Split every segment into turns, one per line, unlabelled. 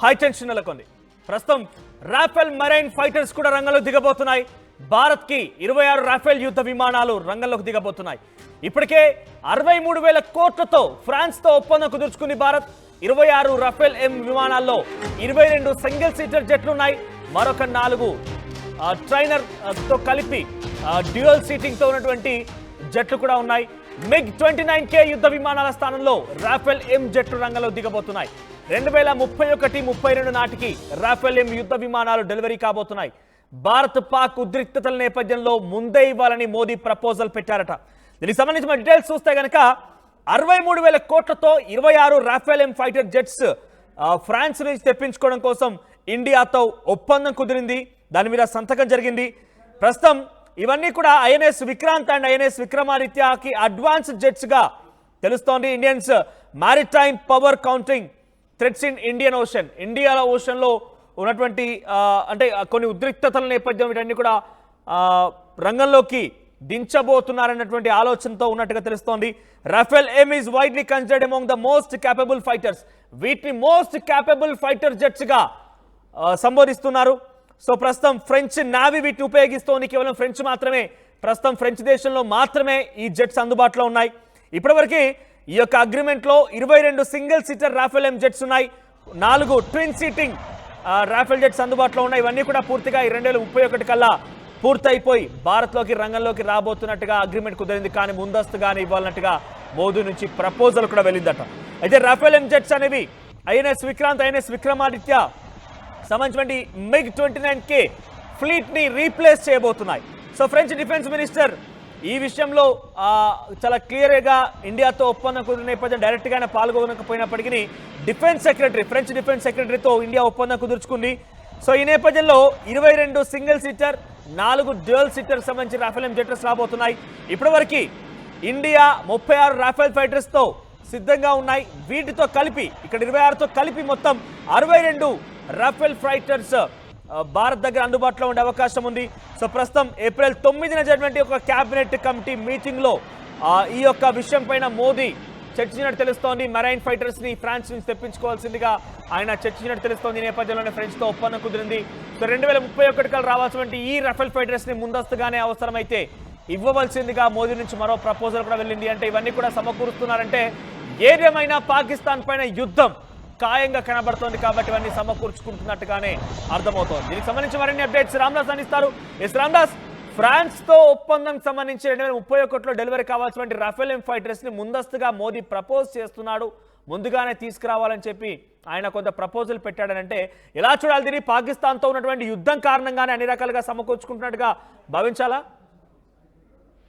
High tension నెలకొంది. ప్రస్తుతం Rafale marine fighters కూడా రంగంలోకి దిగబోతున్నాయి. భారత్ కి 26 రాఫెల్ యుద్ధ విమానాలు రంగంలోకి దిగబోతున్నాయి. ఇప్పటికే 63,000 కోట్లతో ఫ్రాన్స్ తో ఒప్పందం కుదుర్చుకుంది భారత్. 26 రాఫెల్ ఎం విమానాల్లో 22 సింగిల్ సీటర్ జెట్లు ఉన్నాయి. మరొక 4 ట్రైనర్ తో కలిపి డ్యూయల్ సీటింగ్ తో ఉన్నటువంటి జట్లు కూడా ఉన్నాయి. MiG-29K యుద్ధ విమానాల స్థానంలో రాఫెల్ ఎం జట్లు రంగంలో దిగబోతున్నాయి. 2031-32 నాటికి రాఫెల్ ఎం యుద్ధ విమానాలు డెలివరీ కాబోతున్నాయి. భారత్ పాక్ ఉద్రిక్తతల నేపథ్యంలో ముందే ఇవ్వాలని మోదీ ప్రపోజల్ పెట్టారట. దీనికి సంబంధించిన డీటెయిల్స్ చూస్తే గనక 63,000 కోట్లతో 26 రాఫెల్ ఎం ఫైటర్ జెట్స్ ఫ్రాన్స్ నుంచి తెప్పించుకోవడం కోసం ఇండియాతో ఒప్పందం కుదిరింది. దాని మీద సంతకం జరిగింది. ప్రస్తుతం ఇవన్నీ కూడా ఐఎన్ఎస్ విక్రాంత్ అండ్ ఐఎన్ఎస్ విక్రమాదిత్యకి అడ్వాన్స్ జెట్స్ గా తెలుస్తోంది. Indians maritime power counting threats in Indian ocean, India ocean లో ఉన్నటువంటి అంటే కొన్ని ఉద్రిక్తతల నేపథ్యం వీటన్ని కూడా రంగంలోకి దించబోతున్నారన్నటువంటి ఆలోచనతో ఉన్నట్టుగా తెలుస్తోంది. Rafale M is widely considered among the most capable fighters. వీటిని మోస్ట్ క్యాపబుల్ ఫైటర్ జెట్స్ గా సంబోధిస్తున్నారు. సో ప్రస్తుతం ఫ్రెంచ్ నావీ వీటిని ఉపయోగిస్తోంది. కేవలం ఫ్రెంచ్ మాత్రమే, ప్రస్తుతం ఫ్రెంచ్ దేశంలో మాత్రమే ఈ జెట్స్ అందుబాటులో ఉన్నాయి. ఇప్పటివరకు ఈ యొక్క అగ్రిమెంట్ లో 22 single seater Rafale M jets ఉన్నాయి. 4 ట్విన్ సీటింగ్ రాఫెల్ జెట్స్ అందుబాటులో ఉన్నాయి. ఇవన్నీ కూడా పూర్తిగా 2031 కల్లా పూర్తయిపోయి భారత్లోకి రంగంలోకి రాబోతున్నట్టుగా అగ్రిమెంట్ కుదిరింది. కానీ ముందస్తుగానే ఇవ్వాలన్నట్టుగా మోదీ నుంచి ప్రపోజల్ కూడా వెళ్ళిందట. అయితే రాఫెల్ ఎం జెట్స్ అనేవి ఐఎన్ఎస్ విక్రాంత్, ఐఎన్ఎస్ విక్రమాదిత్య సంబంధించినటువంటి MiG-29K ఫ్లీట్ ని రీప్లేస్ చేయబోతున్నాయి. సో ఫ్రెంచ్ డిఫెన్స్ మినిస్టర్ ఈ విషయంలో చాలా క్లియర్ గా ఇండియాతో ఒప్పందం కుదిరిన నేపథ్యం డైరెక్ట్ గానే పాల్గొనకపోయినప్పటికీ ఫ్రెంచ్ డిఫెన్స్ సెక్రటరీతో ఇండియా ఒప్పందం కుదుర్చుకుంది. సో ఈ నేపథ్యంలో 22 సింగిల్ సీటర్, 4 డ్యూయల్ సీటర్ సంబంధించి రాఫెల్ ఎం జెట్స్ రాబోతున్నాయి. ఇప్పటివరకు ఇండియా 36 రాఫెల్ ఫైటర్స్ తో సిద్ధంగా ఉన్నాయి. వీటితో కలిపి ఇక్కడ 26తో కలిపి మొత్తం 62 రాఫెల్ ఫైటర్స్ భారత్ దగ్గర అందుబాటులో ఉండే అవకాశం ఉంది. సో ప్రస్తుతం ఏప్రిల్ 9న జరిగినటువంటి ఒక క్యాబినెట్ కమిటీ మీటింగ్ లో ఈ యొక్క విషయం పైన మోదీ చర్చించినట్టు తెలుస్తోంది. మెరైన్ ఫైటర్స్ ని ఫ్రాన్స్ నుంచి తెప్పించుకోవాల్సిందిగా ఆయన చర్చించినట్టు తెలుస్తోంది. ఈ నేపథ్యంలోనే ఫ్రెంచ్ తో ఒప్పందం కుదిరింది. సో 2031 కల్లా రావాల్సినటువంటి ఈ రాఫెల్ ఫైటర్స్ ని ముందస్తుగానే అవసరమైతే ఇవ్వవలసిందిగా మోదీ నుంచి మరో ప్రపోజల్ కూడా వెళ్ళింది. అంటే ఇవన్నీ కూడా సమకూరుస్తున్నారంటే ఏదేమైనా పాకిస్తాన్ పైన యుద్ధం ఖాయంగా కనబడుతోంది కాబట్టి ఇవన్నీ సమకూర్చుకుంటున్నట్టుగానే అర్థమవుతోంది. దీనికి సంబంధించి మరిన్ని అప్డేట్స్ రామ్దాస్ అందిస్తారు. ఎస్ రామ్దాస్, ఫ్రాన్స్ తో ఒప్పందం సంబంధించి 2031లో డెలివరీ కావాల్సిన రాఫెల్ ఎం ఫైటర్స్ ని ముందస్తుగా మోదీ ప్రపోజ్ చేస్తున్నాడు. ముందుగానే తీసుకురావాలని చెప్పి ఆయన కొంత ప్రపోజల్ పెట్టాడనంటే ఎలా చూడాలి దీన్ని? పాకిస్తాన్ తో ఉన్నటువంటి యుద్ధం కారణంగానే అన్ని రకాలుగా సమకూర్చుకుంటున్నట్టుగా భావించాలా?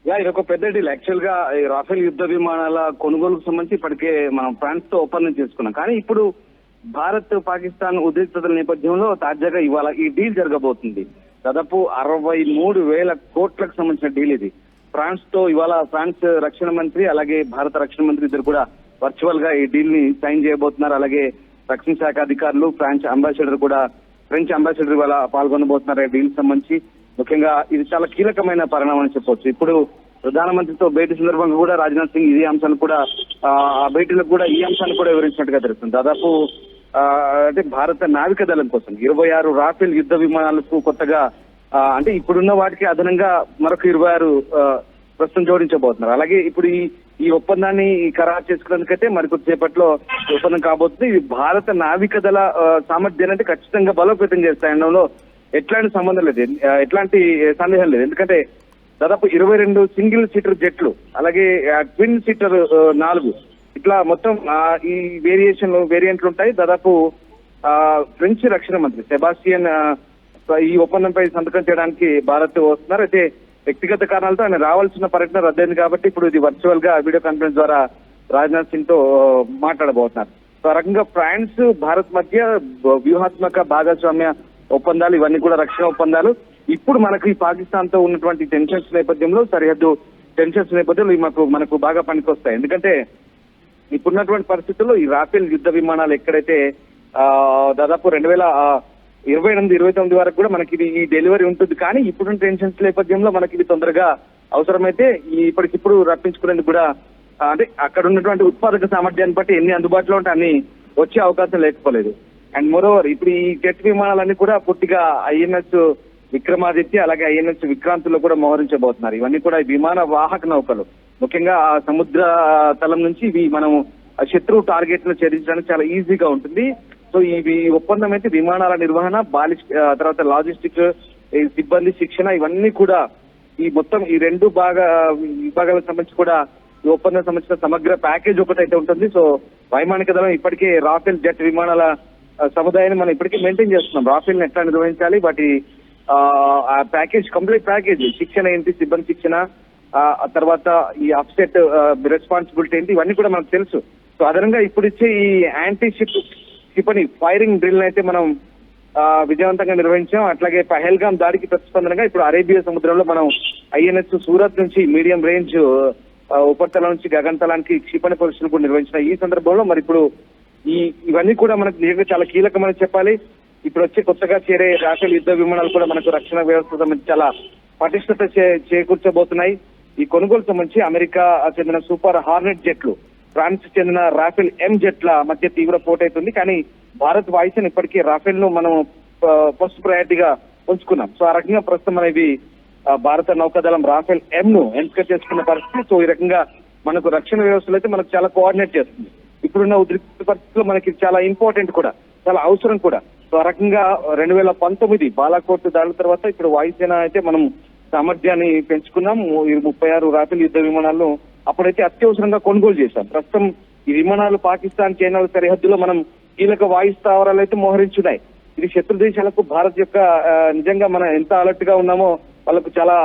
ఇది ఒక పెద్ద డీల్. యాక్చువల్ గా ఈ రాఫెల్ యుద్ధ విమానాల కొనుగోలుకు సంబంధించి ఇప్పటికే మనం ఫ్రాన్స్ తో ఒప్పందం చేసుకున్నాం. కానీ ఇప్పుడు భారత్ పాకిస్తాన్ ఉద్రిక్తతల నేపథ్యంలో తాజాగా ఇవాళ ఈ డీల్ జరగబోతుంది. దాదాపు 63,000 కోట్లకు సంబంధించిన డీల్ ఇది. ఫ్రాన్స్ తో ఇవాళ ఫ్రాన్స్ రక్షణ మంత్రి అలాగే భారత రక్షణ మంత్రి ఇద్దరు కూడా వర్చువల్ గా ఈ డీల్ ని సైన్ చేయబోతున్నారు. అలాగే రక్షణ శాఖ అధికారులు, ఫ్రెంచ్ అంబాసిడర్ ఇవాళ పాల్గొనబోతున్నారు ఈ డీల్ సంబంధించి. ముఖ్యంగా ఇది చాలా కీలకమైన పరిణామం అని చెప్పొచ్చు. ఇప్పుడు ప్రధానమంత్రితో భేటీ సందర్భంగా కూడా రాజ్నాథ్ సింగ్ ఈ అంశాన్ని కూడా భేటీలకు కూడా ఈ అంశాన్ని కూడా వివరించినట్టుగా తెలుస్తుంది. దాదాపు అంటే భారత నావిక దళం కోసం 26 రాఫెల్ యుద్ధ విమానాలకు కొత్తగా అంటే ఇప్పుడున్న వాటికి అదనంగా మరొక 26 ప్రస్తుతం జోడించబోతున్నారు. అలాగే ఇప్పుడు ఈ ఒప్పందాన్ని ఖరారు చేసుకున్నందుకైతే మరికొద్దిసేపట్లో ఒప్పందం కాబోతుంది. ఇది భారత నావిక దళ సామర్థ్యాన్ని అంటే ఖచ్చితంగా బలోపేతం చేస్తాయనడంలో ఎట్లాంటి సంబంధం లేదు, ఎట్లాంటి సందేహం లేదు. ఎందుకంటే దాదాపు 22 సింగిల్ సీటర్ జెట్లు, అలాగే ట్విన్ సీటర్ 4 ఇట్లా మొత్తం ఈ వేరియంట్లు ఉంటాయి. దాదాపు ఫ్రెంచ్ రక్షణ మంత్రి సెబాస్టియన్ ఈ ఒప్పందంపై సంతకం చేయడానికి భారత్ వస్తున్నారు. అయితే వ్యక్తిగత కారణాలతో ఆయన రావాల్సిన పర్యటన రద్దయింది కాబట్టి ఇప్పుడు ఇది వర్చువల్ గా వీడియో కాన్ఫరెన్స్ ద్వారా రాజ్నాథ్ సింగ్ తో మాట్లాడబోతున్నారు. సో ఆ రకంగా ఫ్రాన్స్ భారత్ మధ్య వ్యూహాత్మక భాగస్వామ్య ఒప్పందాలు ఇవన్నీ కూడా రక్షణ ఒప్పందాలు. ఇప్పుడు మనకు ఈ పాకిస్తాన్ తో ఉన్నటువంటి టెన్షన్స్ నేపథ్యంలో, సరిహద్దు టెన్షన్స్ నేపథ్యంలో మనకు బాగా పనికొస్తాయి. ఎందుకంటే ఇప్పుడున్నటువంటి పరిస్థితుల్లో ఈ రాఫెల్ యుద్ధ విమానాలు ఎక్కడైతే దాదాపు 2028-29 వరకు కూడా మనకి ఈ డెలివరీ ఉంటుంది. కానీ ఇప్పుడున్న టెన్షన్స్ నేపథ్యంలో మనకి ఇది తొందరగా అవసరమైతే ఇప్పటికిప్పుడు రప్పించుకునేందుకు కూడా అంటే అక్కడ ఉన్నటువంటి ఉత్పాదక సామర్థ్యాన్ని బట్టి ఎన్ని అందుబాటులో ఉంటే అన్ని వచ్చే అవకాశం లేకపోలేదు. అండ్ మోరోవర్ ఇప్పుడు ఈ జెట్ విమానాలన్నీ కూడా పూర్తిగా ఐఎన్ఎస్ విక్రమాదిత్య అలాగే ఐఎన్ఎస్ విక్రాంతిలో కూడా మోహరించబోతున్నారు. ఇవన్నీ కూడా విమాన వాహక నౌకలు. ముఖ్యంగా ఆ సముద్ర తలం నుంచి ఇవి మనం శత్రు టార్గెట్ ను ఛేదించడానికి చాలా ఈజీగా ఉంటుంది. సో ఈ ఒప్పందం అయితే విమానాల నిర్వహణ, తర్వాత లాజిస్టిక్, సిబ్బంది శిక్షణ ఇవన్నీ కూడా ఈ మొత్తం ఈ రెండు విభాగాలకు సంబంధించి కూడా ఈ ఒప్పందం సంబంధించిన సమగ్ర ప్యాకేజ్ ఒకటైతే ఉంటుంది. సో వైమానిక దళం ఇప్పటికే రాఫెల్ జెట్ విమానాల సముదాయాన్ని మనం ఇప్పటికే మెయింటైన్ చేస్తున్నాం. రాఫెల్ ని ఎట్లా నిర్వహించాలి, వాటి ఆ ప్యాకేజ్, కంప్లీట్ ప్యాకేజ్, శిక్షణ ఏంటి, సిబ్బంది శిక్షణ, తర్వాత ఈ అప్సెట్ రెస్పాన్సిబిలిటీ ఏంటి, ఇవన్నీ కూడా మనకు తెలుసు. సో అదనంగా ఇప్పుడు ఇచ్చే ఈ యాంటీ క్షిపణి ఫైరింగ్ డ్రిల్ అయితే మనం విజయవంతంగా నిర్వహించాం. అట్లాగే పహల్గామ్ దాడికి ప్రతిస్పందనగా ఇప్పుడు అరేబియా సముద్రంలో మనం ఐఎన్ఎస్ సూరత్ నుంచి మీడియం రేంజ్ ఉపరితలం నుంచి గగనతలానికి క్షిపణి పరీక్షలు కూడా నిర్వహించిన ఈ సందర్భంలో మరి ఇప్పుడు ఇవన్నీ కూడా మనకు నిజంగా చాలా కీలకమని చెప్పాలి. ఇప్పుడు వచ్చే కొత్తగా చేరే రాఫెల్ యుద్ధ విమానాలు కూడా మనకు రక్షణ వ్యవస్థ సంబంధించి చాలా పటిష్టత చేకూర్చబోతున్నాయి. ఈ కొనుగోలు సంబంధించి అమెరికా చెందిన సూపర్ హార్నెట్ జెట్లు, ఫ్రాన్స్ చెందిన రాఫెల్ ఎం జెట్ల మధ్య తీవ్ర పోటైతుంది. కానీ భారత్ వాయుసేన ఇప్పటికీ రాఫెల్ ను మనం ఫస్ట్ ప్రయారిటీగా ఉంచుకున్నాం. సో ఆ రకంగా ప్రస్తుతం అనేవి భారత నౌకాదళం రాఫెల్ ఎం ను ఎంపిక చేసుకున్న పరిస్థితి. సో ఈ రకంగా మనకు రక్షణ వ్యవస్థలు అయితే మనకు చాలా కోఆర్డినేట్ చేస్తుంది. ఇప్పుడున్న ఉద్రిక్త పరిస్థితుల్లో మనకి చాలా ఇంపార్టెంట్ కూడా, చాలా అవసరం కూడా. సో ఆ రకంగా 2019 బాలాకోట్ దాడుల తర్వాత ఇప్పుడు వాయుసేన అయితే మనం సామర్థ్యాన్ని పెంచుకున్నాం. 36 రాఫెల్ యుద్ధ విమానాలను అప్పుడైతే అత్యవసరంగా కొనుగోలు చేశాం. ప్రస్తుతం ఈ విమానాలు పాకిస్తాన్, చైనా సరిహద్దులో మనం కీలక వాయు స్థావరాలు అయితే మోహరించున్నాయి. ఇది శత్రు దేశాలకు భారత్ యొక్క నిజంగా మనం ఎంత అలర్ట్ గా ఉన్నామో వాళ్ళకు చాలా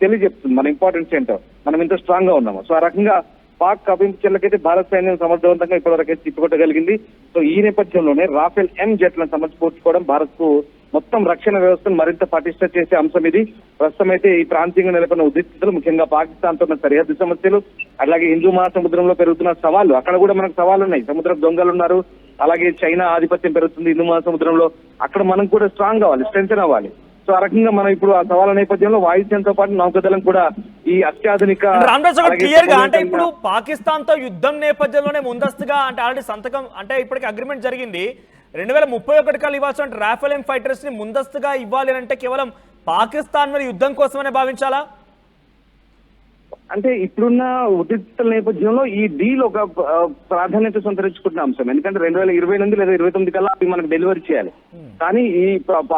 తెలియజెప్తుంది మన ఇంపార్టెన్స్ ఏంటో, మనం ఎంత స్ట్రాంగ్ గా ఉన్నామో. సో ఆ రకంగా పాక్ కవించలకైతే భారత సైన్యం సమర్థవంతంగా ఇప్పటివరకు తిప్పికొట్టగలిగింది. సో ఈ నేపథ్యంలోనే రాఫెల్ ఎం జెట్లను సమర్పించుకోవడం భారత్ కు మొత్తం రక్షణ వ్యవస్థను మరింత పటిష్ట చేసే అంశం ఇది. ప్రస్తుతం అయితే ఈ ప్రాంతీయంగా నెలకొన్న ఉద్రిక్తతలు, ముఖ్యంగా పాకిస్తాన్ తో ఉన్న సరిహద్దు సమస్యలు, అలాగే హిందూ మహాసముద్రంలో పెరుగుతున్న సవాళ్లు, అక్కడ కూడా మనకు సవాళ్లు ఉన్నాయి. సముద్ర దొంగలు ఉన్నారు, అలాగే చైనా ఆధిపత్యం పెరుగుతుంది హిందూ మహాసముద్రంలో. అక్కడ మనం కూడా స్ట్రాంగ్ అవ్వాలి, స్ట్రెంగ్తెన్ అవ్వాలి. సో ఆ రకంగా మనం ఇప్పుడు ఆ సవాళ్ళ నేపథ్యంలో వాయుసేనతో పాటు నౌకాదళం కూడా ఈ అత్యాధునిక
క్లియర్ గా అంటే ఇప్పుడు పాకిస్తాన్ తో యుద్ధం నేపథ్యంలోనే ముందస్తుగా అంటే ఆల్రెడీ సంతకం అంటే ఇప్పటికి అగ్రిమెంట్ జరిగింది. 2031 కల్లా ఇవ్వాల్సిన రాఫెల్ ఎం ఫైటర్స్ ని ముందస్తుగా ఇవ్వాలి అంటే కేవలం పాకిస్తాన్ మీద యుద్ధం కోసమనే భావించాలా?
అంటే ఇప్పుడున్న ఉద్రిక్తల నేపథ్యంలో ఈ డీల్ ఒక ప్రాధాన్యత సంతరించుకుంటున్న అంశం. ఎందుకంటే 2028 లేదా 2029 కల్లా అవి మనకు డెలివరీ చేయాలి. కానీ ఈ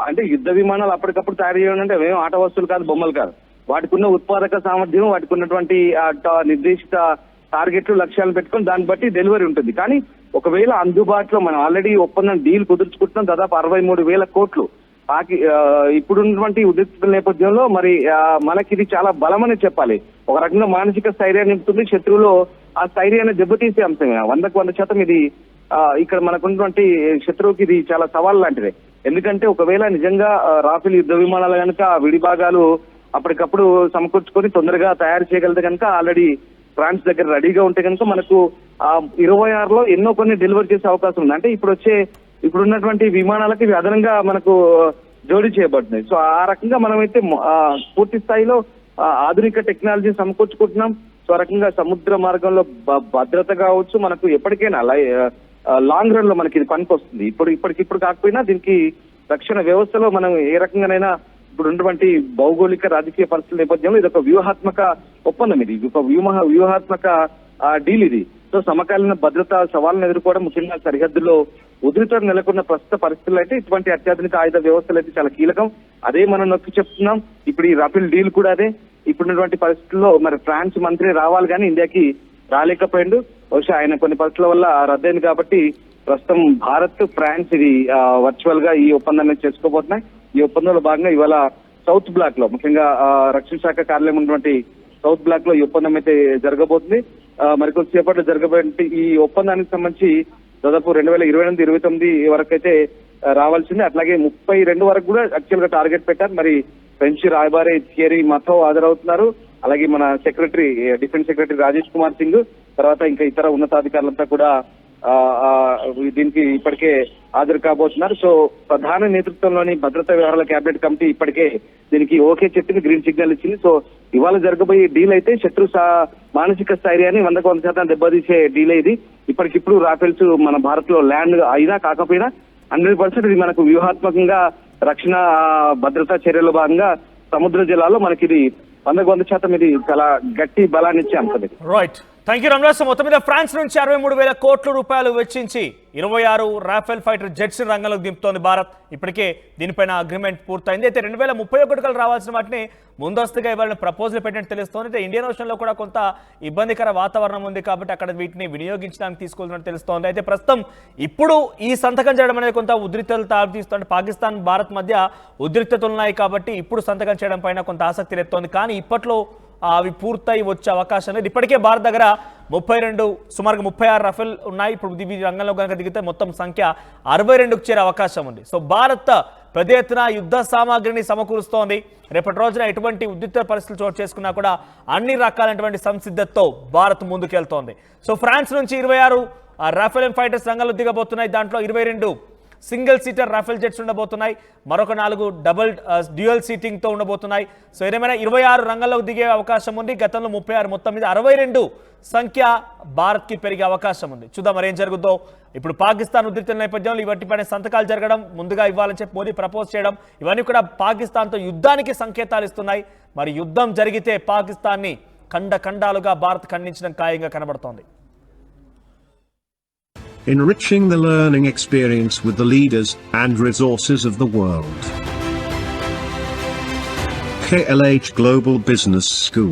అంటే యుద్ధ విమానాలు అప్పటికప్పుడు తయారు చేయడం అంటే అవేం ఆట వస్తువులు కాదు, బొమ్మలు కాదు. వాటికి ఉన్న ఉత్పాదక సామర్థ్యం, వాటికి ఉన్నటువంటి నిర్దేశిత టార్గెట్లు, లక్ష్యాలను పెట్టుకొని దాన్ని బట్టి డెలివరీ ఉంటుంది. కానీ ఒకవేళ అందుబాటులో మనం ఆల్రెడీ ఒప్పందం డీల్ కుదుర్చుకుంటున్నాం, దాదాపు 63,000 కోట్లు. ఇప్పుడున్నటువంటి ఉద్రిక్తల నేపథ్యంలో మరి మనకి ఇది చాలా బలమని చెప్పాలి. ఒక రకంగా మానసిక స్థైర్యాన్ని నింపుతుంది, శత్రువులో ఆ స్థైర్యాన్ని దెబ్బతీసే అంశమే. 100% ఇది ఇక్కడ మనకున్నటువంటి శత్రువుకి ఇది చాలా సవాల్ లాంటిదే. ఎందుకంటే ఒకవేళ నిజంగా రాఫెల్ యుద్ధ విమానాలు కనుక విడిభాగాలు అప్పటికప్పుడు సమకూర్చుకొని తొందరగా తయారు చేయగలిగితే కనుక, ఆల్రెడీ ఫ్రాన్స్ దగ్గర రెడీగా ఉంటే కనుక మనకు 26లో ఎన్నో కొన్ని డెలివరీ చేసే అవకాశం ఉంది. అంటే ఇప్పుడున్నటువంటి విమానాలకు ఇవి అదనంగా మనకు జోడీ చేయబడుతున్నాయి. సో ఆ రకంగా మనమైతే పూర్తి స్థాయిలో ఆధునిక టెక్నాలజీ సమకూర్చుకుంటున్నాం. సో ఆ రకంగా సముద్ర మార్గంలో భద్రత కావచ్చు, మనకు ఎప్పటికైనా లాంగ్ రన్ లో మనకి ఇది పనికి వస్తుంది. ఇప్పటికిప్పుడు కాకపోయినా దీనికి రక్షణ వ్యవస్థలో మనం ఏ రకంగానైనా ఇప్పుడు ఉన్నటువంటి భౌగోళిక రాజకీయ పరిస్థితుల నేపథ్యంలో ఇది ఒక వ్యూహాత్మక ఒప్పందం, ఇది ఒక వ్యూహాత్మక డీల్ ఇది. సో సమకాలీన భద్రతా సవాళ్ళను ఎదుర్కోవడం, ముఖ్యంగా సరిహద్దుల్లో ఉధృతం నెలకొన్న ప్రస్తుత పరిస్థితుల్లో అయితే ఇటువంటి అత్యాధునిక ఆయుధ వ్యవస్థలు అయితే చాలా కీలకం. అదే మనం నొక్కి చెప్తున్నాం. ఇప్పుడు ఈ రాఫెల్ డీల్ కూడా అదే. ఇప్పుడున్నటువంటి పరిస్థితుల్లో మరి ఫ్రాన్స్ మంత్రి రావాలి కానీ ఇండియాకి రాలేకపోయిండు. బహుశా ఆయన కొన్ని పరిస్థితుల వల్ల రద్దయింది. కాబట్టి ప్రస్తుతం భారత్, ఫ్రాన్స్ ఇది వర్చువల్ గా ఈ ఒప్పందాన్ని చేసుకోబోతున్నాయి. ఈ ఒప్పందంలో భాగంగా ఇవాళ సౌత్ బ్లాక్ లో, ముఖ్యంగా రక్షణ శాఖ కార్యాలయం ఉన్నటువంటి సౌత్ బ్లాక్ లో ఈ ఒప్పందం అయితే జరగబోతుంది. మరికొద్దిసేపట్లో జరగబోయే ఈ ఒప్పందానికి సంబంధించి దాదాపు 2028-29 వరకు అయితే రావాల్సింది. అట్లాగే 32 వరకు కూడా యాక్చువల్ గా టార్గెట్ పెట్టారు. మరి ఫ్రెంచ్ రాయబారి థియరీ మథో హాజరవుతున్నారు. అలాగే మన డిఫెన్స్ సెక్రటరీ రాజేష్ కుమార్ సింగ్, తర్వాత ఇంకా ఇతర ఉన్నతాధికారులంతా కూడా దీనికి ఇప్పటికే హాజరు కాబోతున్నారు. సో ప్రధాన నేతృత్వంలోని భద్రతా వ్యవహారాల కేబినెట్ కమిటీ ఇప్పటికే దీనికి ఓకే చెప్పింది, గ్రీన్ సిగ్నల్ ఇచ్చింది. సో ఇవాళ జరగబోయే డీల్ అయితే శత్రు మానసిక స్థైర్యాన్ని 100% దెబ్బతీసే డీల్ ఇది. ఇప్పటికిప్పుడు రాఫెల్స్ మన భారత్ లో ల్యాండ్ అయినా కాకపోయినా 100% ఇది మనకు వ్యూహాత్మకంగా రక్షణ భద్రతా చర్యల భాగంగా సముద్ర జలాల్లో మనకి ఇది 100% ఇది చాలా గట్టి బలాన్ని ఇచ్చే అంశం.
Right, thank you Ramaraj. మొత్తం మీద ఫ్రాన్స్ నుంచి 63,000 కోట్ల రూపాయలు వెచ్చించి 26 రాఫెల్ ఫైటర్ జెట్స్ రంగంలోకి దింపుతోంది భారత్. ఇప్పటికే దీనిపైన అగ్రిమెంట్ పూర్తయింది. అయితే 2031 రావాల్సిన వాటిని ముందస్తుగా ఇవ్వాలని ప్రపోజల్ పెట్టినట్టు తెలుస్తోంది. అయితే ఇండియన్ ఓషన్ లో కూడా కొంత ఇబ్బందికర వాతావరణం ఉంది కాబట్టి అక్కడ వీటిని వినియోగించడానికి తీసుకెళ్తున్నట్టు తెలుస్తోంది. అయితే ప్రస్తుతం ఇప్పుడు ఈ సంతకం చేయడం అనేది కొంత ఉద్రిక్తతలు తాగుతీస్తుంది. పాకిస్తాన్ భారత్ మధ్య ఉద్రిక్తతలు ఉన్నాయి కాబట్టి ఇప్పుడు సంతకం చేయడం పైన కొంత ఆసక్తి రేపుతోంది. కానీ ఇప్పట్లో అవి పూర్తయి వచ్చే అవకాశం లేదు. ఇప్పటికే భారత్ దగ్గర 32 సుమారుగా 36 రఫేల్ ఉన్నాయి. ఇప్పుడు ఇవి రంగంలో కనుక దిగితే మొత్తం సంఖ్య 62కు చేరే అవకాశం ఉంది. సో భారత్ పెద్ద ఎత్తున యుద్ధ సామాగ్రిని సమకూరుస్తోంది. రేపటి రోజున ఎటువంటి ఉద్రిక్త పరిస్థితులు చోటు చేసుకున్నా కూడా అన్ని రకాలైనటువంటి సంసిద్ధతతో భారత్ ముందుకెళ్తోంది. సో ఫ్రాన్స్ నుంచి 26 రాఫెల్ ఫైటర్స్ రంగంలో దిగబోతున్నాయి. దాంట్లో 22 సింగిల్ సీటర్ రాఫెల్ జెట్స్ ఉండబోతున్నాయి. మరొక 4 డబుల్ డ్యూయల్ సీటింగ్ తో ఉండబోతున్నాయి. సో ఏదేమైనా 26 రంగంలోకి దిగే అవకాశం ఉంది. గతంలో 36, మొత్తం మీద 62 సంఖ్య భారత్ కి పెరిగే అవకాశం ఉంది. చూద్దాం మరి ఏం జరుగుతుందో. ఇప్పుడు పాకిస్తాన్ ఉద్రిక్తుల నేపథ్యంలో ఇవటిపైన సంతకాలు జరగడం, ముందుగా ఇవ్వాలని చెప్పి మోదీ ప్రపోజ్ చేయడం, ఇవన్నీ కూడా పాకిస్తాన్తో యుద్ధానికి సంకేతాలు ఇస్తున్నాయి. మరి యుద్ధం జరిగితే పాకిస్తాన్ని ఖండాలుగా భారత్ ఖండించడం ఖాయంగా కనబడుతోంది.
Enriching the learning experience with the leaders and resources of the world. KLH Global Business School.